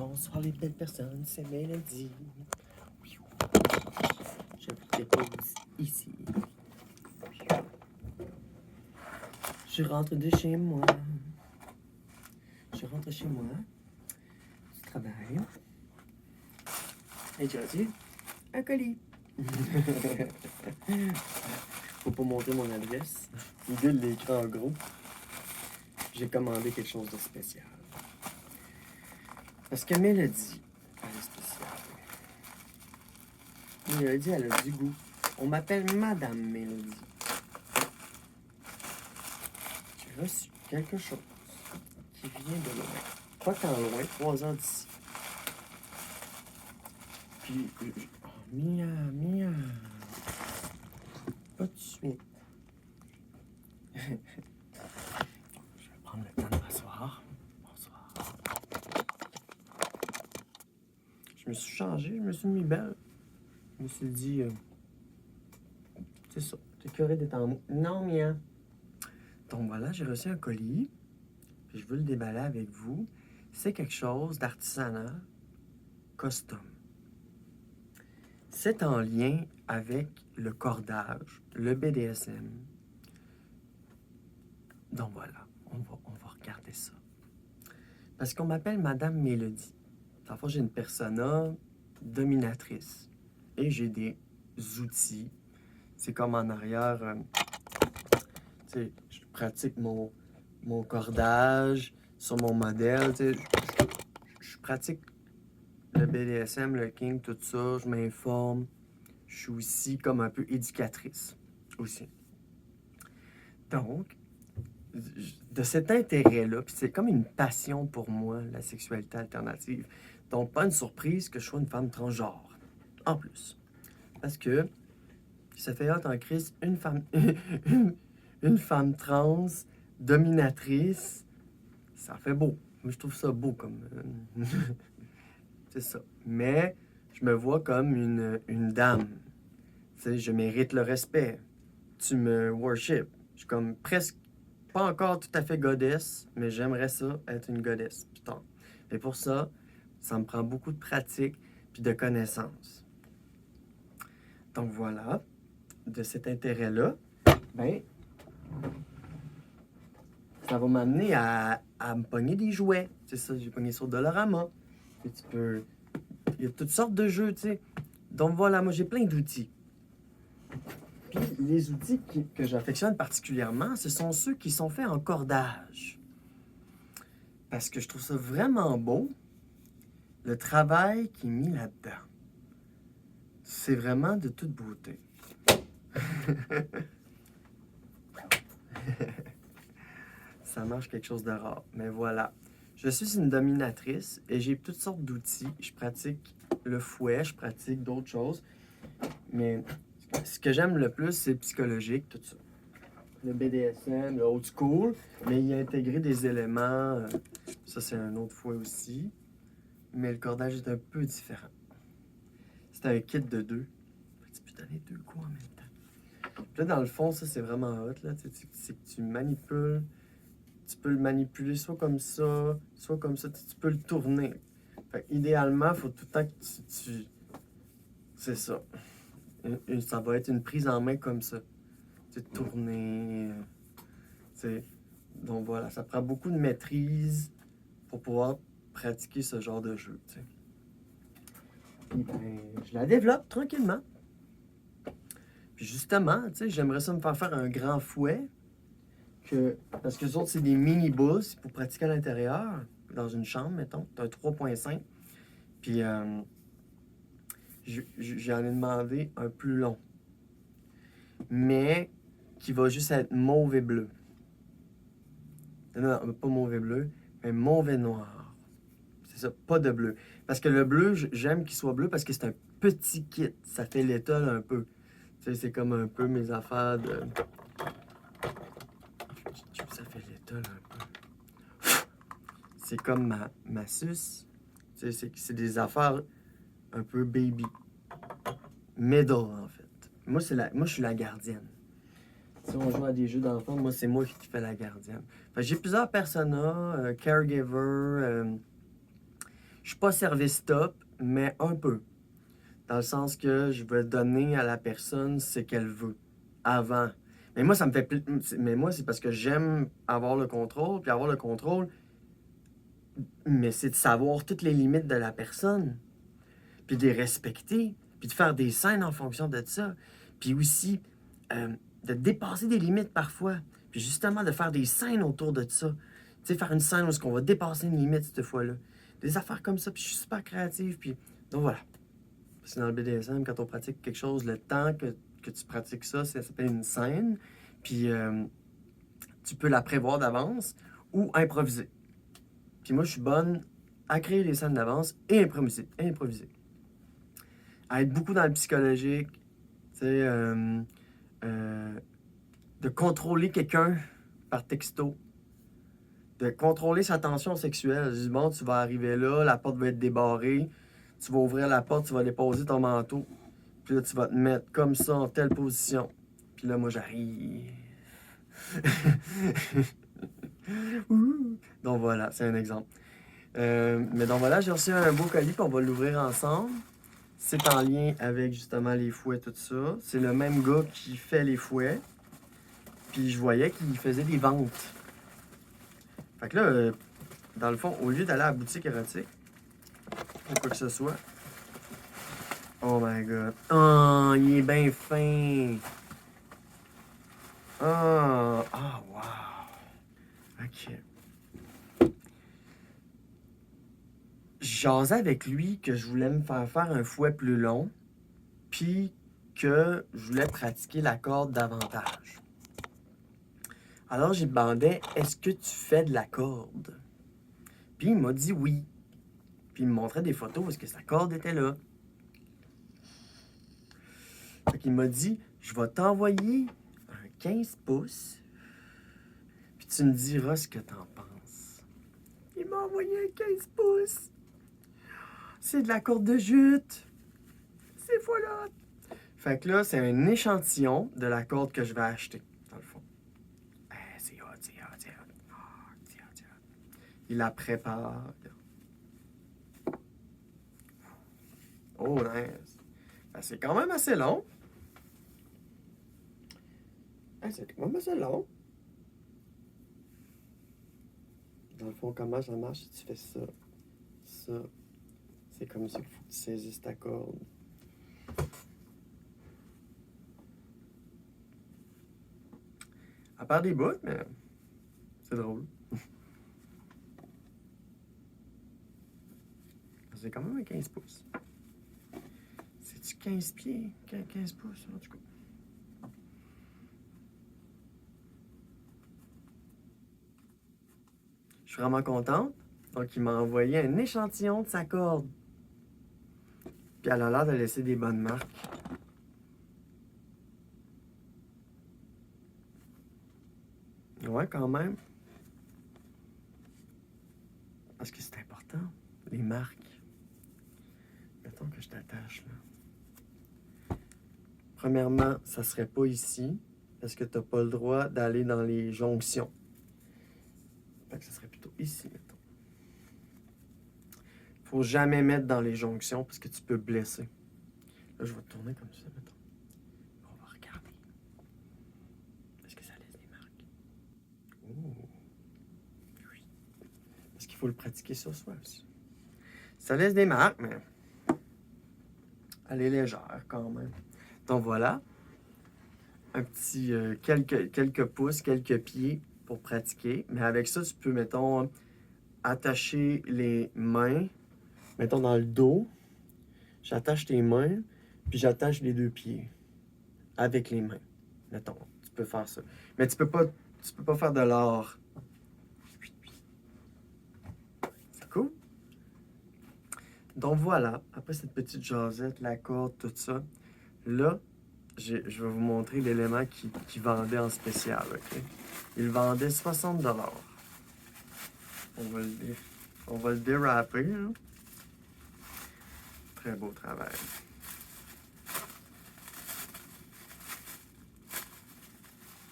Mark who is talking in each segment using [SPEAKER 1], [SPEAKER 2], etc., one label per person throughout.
[SPEAKER 1] Bonsoir les belles personnes, c'est Mélodie. Je vous dépose ici. Je rentre de chez moi. Je rentre chez moi. Du travail. Et j'ai reçu un colis. Faut pas montrer mon adresse. Le gars l'écrit en gros. J'ai commandé quelque chose de spécial. Parce que Mélodie, elle est spéciale. Mélodie, elle a du goût. On m'appelle Madame Mélodie. J'ai reçu quelque chose qui vient de loin. Pas tant loin, 3 heures d'ici. Puis, oh, Mia. Pas de suite. Je vais prendre le temps de m'asseoir. Bonsoir. Je me suis changé, je me suis mis belle. Je me suis dit, c'est ça, t'es curé d'être en mots. Non, Mia. Donc voilà, j'ai reçu un colis. Puis je veux le déballer avec vous. C'est quelque chose d'artisanal, custom. C'est en lien avec le cordage, le BDSM. Donc voilà, on va regarder ça. Parce qu'on m'appelle Madame Mélodie. Parfois, j'ai une persona dominatrice. Et j'ai des outils. C'est comme en arrière, tu sais, je pratique mon cordage sur mon modèle. Tu sais, je pratique le BDSM, le King, tout ça. Je m'informe. Je suis aussi comme un peu éducatrice aussi. Donc, de cet intérêt-là, puis c'est comme une passion pour moi, la sexualité alternative. Donc, pas une surprise que je sois une femme transgenre. En plus. Parce que ça fait hâte en crise, une femme trans, dominatrice, ça fait beau. Moi, je trouve ça beau comme... c'est ça. Mais je me vois comme une dame. Tu sais, je mérite le respect. Tu me worship. Je suis comme presque pas encore tout à fait goddess, mais j'aimerais ça être une goddess. Putain. Et pour ça, ça me prend beaucoup de pratique puis de connaissances. Donc voilà, de cet intérêt-là, ben, ça va m'amener à me pogner des jouets. C'est ça, j'ai pogné sur Dollarama. Et tu peux... Il y a toutes sortes de jeux, tu sais. Donc voilà, moi j'ai plein d'outils. Puis les outils que j'affectionne particulièrement, ce sont ceux qui sont faits en cordage. Parce que je trouve ça vraiment beau, le travail qui est mis là-dedans. C'est vraiment de toute beauté. Ça marche quelque chose de rare. Mais voilà. Je suis une dominatrice et j'ai toutes sortes d'outils. Je pratique le fouet, je pratique d'autres choses. Mais ce que j'aime le plus, c'est psychologique, tout ça. Le BDSM, le old school, mais il y a intégré des éléments. Ça, c'est un autre fouet aussi. Mais le cordage est un peu différent. C'est un kit de 2. Tu peux donner 2 coups en même temps. Puis là, dans le fond, ça, c'est vraiment hot. Là. C'est que tu manipules. Tu peux le manipuler soit comme ça. Tu peux le tourner. Fait idéalement, il faut tout le temps que tu... C'est ça. Ça va être une prise en main comme ça. Tu sais, tourner. Donc voilà, ça prend beaucoup de maîtrise pour pouvoir pratiquer ce genre de jeu. T'sais. Puis ben, je la développe tranquillement. Puis justement, j'aimerais ça me faire un grand fouet. Parce que les autres, c'est des mini-bulls pour pratiquer à l'intérieur, dans une chambre, mettons. T'as un 3.5. Puis j'en ai demandé un plus long. Mais qui va juste être mauve et bleu. Non, pas mauve et bleu, mais mauve et noir. C'est ça, pas de bleu. Parce que le bleu, j'aime qu'il soit bleu parce que c'est un petit kit. Ça fait l'étole un peu. Tu sais, c'est comme un peu mes affaires de... Ça fait l'étole un peu. C'est comme ma suce. Tu sais, c'est des affaires un peu baby. Middle, en fait. Moi, je suis la gardienne. Si on joue à des jeux d'enfants, moi, c'est moi qui fais la gardienne. J'ai plusieurs personas, caregiver. Je suis pas service top, mais un peu. Dans le sens que je veux donner à la personne ce qu'elle veut avant. Mais moi, ça me fait mais moi, c'est parce que j'aime avoir le contrôle, puis avoir le contrôle, mais c'est de savoir toutes les limites de la personne, puis de les respecter, puis de faire des scènes en fonction de ça. Puis aussi, euh, de dépasser des limites parfois, puis justement de faire des scènes autour de ça. Tu sais, faire une scène où on va dépasser une limite cette fois-là. Des affaires comme ça, puis je suis super créative, puis... Donc voilà. C'est dans le BDSM, quand on pratique quelque chose, le temps que tu pratiques ça, ça s'appelle une scène. Puis tu peux la prévoir d'avance ou improviser. Puis moi, je suis bonne à créer les scènes d'avance et improviser. À être beaucoup dans le psychologique, tu sais, de contrôler quelqu'un par texto, de contrôler sa tension sexuelle. Je dis, bon, tu vas arriver là, la porte va être débarrée, tu vas ouvrir la porte, tu vas déposer ton manteau. Puis là, tu vas te mettre comme ça, en telle position. Puis là, moi, j'arrive. Donc voilà, c'est un exemple. Mais donc voilà, j'ai reçu un beau colis, puis on va l'ouvrir ensemble. C'est en lien avec justement les fouets, tout ça. C'est le même gars qui fait les fouets. Puis je voyais qu'il faisait des ventes. Fait que là, dans le fond, au lieu d'aller à la boutique érotique, ou quoi que ce soit, oh my god. Oh, il est bien fin. Ah, ah, wow. OK. J'asais avec lui que je voulais me faire un fouet plus long, puis que je voulais pratiquer la corde davantage. Alors, j'ai demandé, est-ce que tu fais de la corde? Puis il m'a dit oui. Puis il me montrait des photos parce que sa corde était là. Fait qu'il m'a dit, je vais t'envoyer un 15 pouces, puis tu me diras ce que t'en penses. Il m'a envoyé un 15 pouces. C'est de la corde de jute. C'est voilà. Fait que là, c'est un échantillon de la corde que je vais acheter, dans le fond. C'est hot, c'est hot, c'est hot. Ah, c'est hot, c'est hot. Il la prépare. Oh, nice. C'est quand même assez long. C'est quand même assez long. Dans le fond, comment ça marche si tu fais ça? Ça. C'est comme ça qu'il faut que tu saisisses ta corde. À part des bouts, mais c'est drôle. C'est quand même un 15 pouces. C'est-tu 15 pieds? 15 pouces, en tout cas. Je suis vraiment contente. Donc, il m'a envoyé un échantillon de sa corde. Puis elle a l'air de laisser des bonnes marques. Ouais, quand même. Parce que c'est important, les marques. Mettons que je t'attache, là. Premièrement, ça serait pas ici, parce que t'as pas le droit d'aller dans les jonctions. Fait que ça serait plutôt ici, mettons. Faut jamais mettre dans les jonctions, parce que tu peux blesser. Là, je vais te tourner comme ça, mettons. On va regarder. Est-ce que ça laisse des marques? Oh. Oui. Parce qu'il faut le pratiquer sur soi aussi. Ça laisse des marques, mais elle est légère quand même. Donc voilà, un petit quelques pouces, quelques pieds pour pratiquer. Mais avec ça, tu peux, mettons, attacher les mains, mettons dans le dos. J'attache tes mains, puis j'attache les deux pieds avec les mains. Mettons, tu peux faire ça. Mais tu peux pas faire de l'art. C'est cool. Donc voilà, après cette petite jasette, la corde, tout ça, là, je vais vous montrer l'élément qui vendait en spécial, OK? Il vendait 60 $. On va le dérapper, hein? Très beau travail.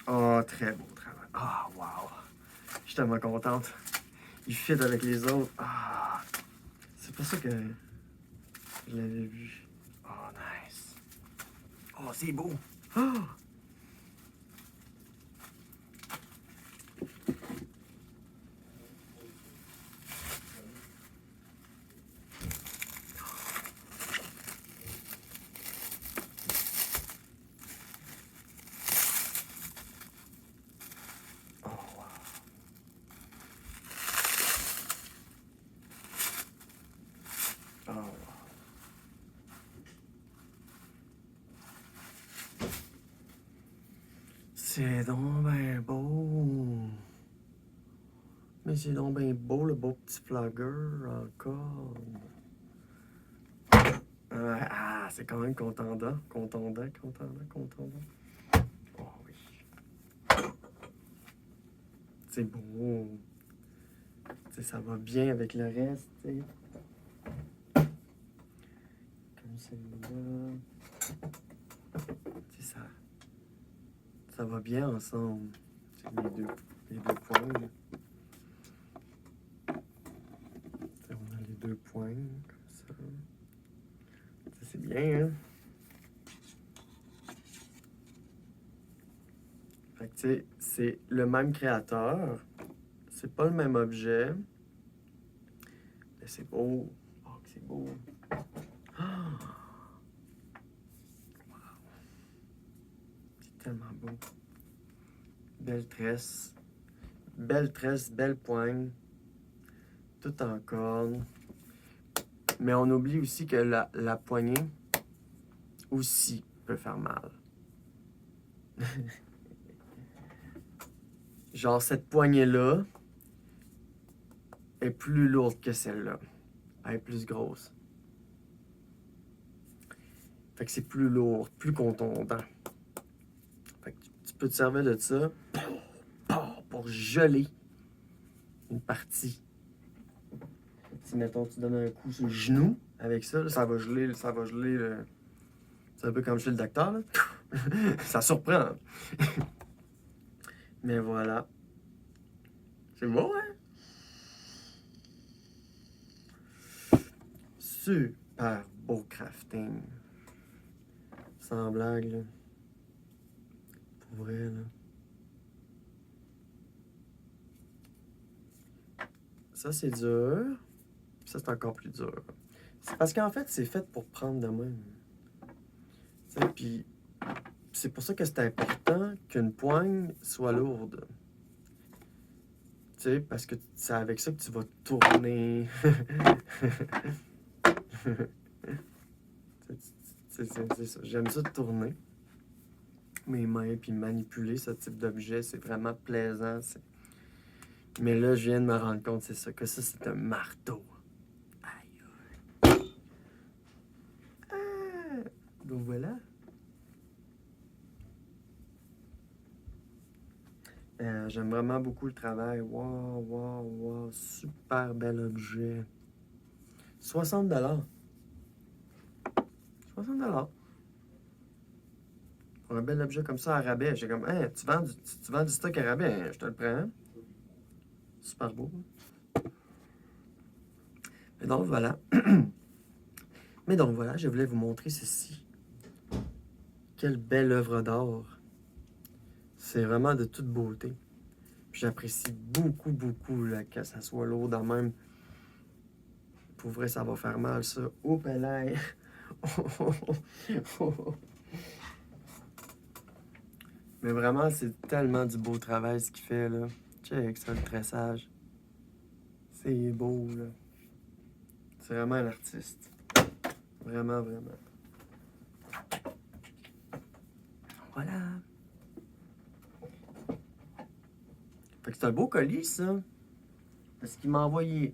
[SPEAKER 1] Oh, très beau travail. Ah, oh, wow. Je suis tellement contente. Il fit avec les autres. Ah, pas ça que je l'avais vu. Oh, nice. Oh, c'est beau. Oh! Oh. C'est donc ben beau. Mais c'est donc ben beau, le beau petit flagger encore. Ah, c'est quand même contendant. Contondant. Oh oui. C'est beau. T'sais, ça va bien avec le reste, t'sais. Comme celui-là. T'sais, ça va bien ensemble. T'sais, les deux points. Là. T'sais, on a les deux points, comme ça. T'sais, c'est bien, hein? Fait que, tu sais, c'est le même créateur. C'est pas le même objet. Mais c'est beau. Oh, que c'est beau. Ah! Wow. C'est tellement beau. Belle tresse. Belle tresse, belle poigne. Tout en corne. Mais on oublie aussi que la poignée aussi peut faire mal. Genre, cette poignée-là est plus lourde que celle-là. Elle est plus grosse. Fait que c'est plus lourd, plus contondant. Fait que tu peux te servir de ça pour geler une partie. Si, mettons, tu donnes un coup sur le genou avec ça, là, ça va geler. C'est un peu comme chez le docteur, là. Ça surprend. Mais voilà. C'est beau, hein? Super beau crafting. Sans blague, là. Pour vrai, là. Ça, c'est dur. Ça, c'est encore plus dur. C'est parce qu'en fait, c'est fait pour prendre de même. Tu sais, puis c'est pour ça que c'est important qu'une poigne soit lourde. Tu sais, parce que c'est avec ça que tu vas tourner. C'est ça. J'aime ça de tourner mes mains puis manipuler ce type d'objet. C'est vraiment plaisant. Mais là, je viens de me rendre compte, c'est ça, que ça, c'est un marteau. Aïe. Ah! Donc voilà. J'aime vraiment beaucoup le travail. Wow. Super bel objet. 60$. 60$. Pour un bel objet comme ça à rabais. J'ai comme, hey, tu vends du stock à rabais, je te le prends. Super beau. Mais donc voilà. Je voulais vous montrer ceci. Quelle belle œuvre d'art. C'est vraiment de toute beauté. Puis j'apprécie beaucoup là, que ça soit lourd dans même. Pour vrai, ça va faire mal, ça. Oh, pelaille. Mais vraiment, c'est tellement du beau travail ce qu'il fait, là. Check ça, le tressage. C'est beau, là. C'est vraiment un artiste. Vraiment. Voilà. Fait que c'est un beau colis, ça. Parce qu'il m'a envoyé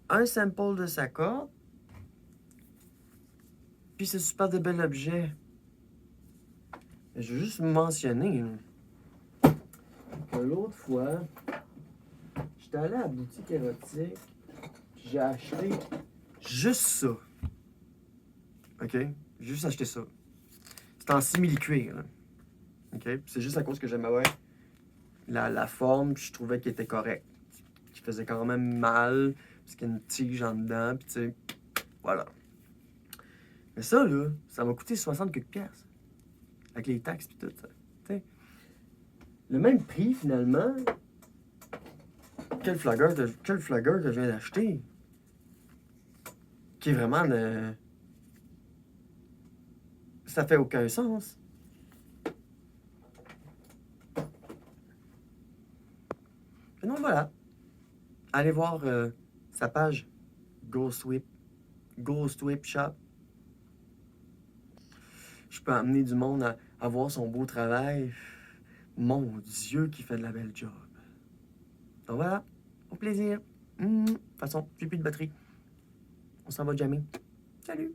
[SPEAKER 1] un sample de sa corde. Puis c'est super de bel objet. Je veux juste mentionner là, que l'autre fois, j'étais allé à la boutique érotique. J'ai acheté juste ça. OK? J'ai juste acheté ça. C'est en simili-cuir. Là. OK? C'est juste à cause que j'aimais la forme, puis je trouvais qu'il était correct. Qui faisait quand même mal, parce qu'il y a une tige en dedans, puis tu sais, Voilà. Mais ça, là, ça m'a coûté 60 quelques piastres. Avec les taxes et tout ça. T'sais. Le même prix, finalement, que le flagger que je viens d'acheter. Qui est vraiment... Ça fait aucun sens. Et donc voilà. Allez voir sa page Ghost Whip Shop. Je peux amener du monde à voir son beau travail. Mon Dieu, qui fait de la belle job. Donc voilà, au plaisir. De toute façon, j'ai plus de batterie. On s'en va jammer. Salut!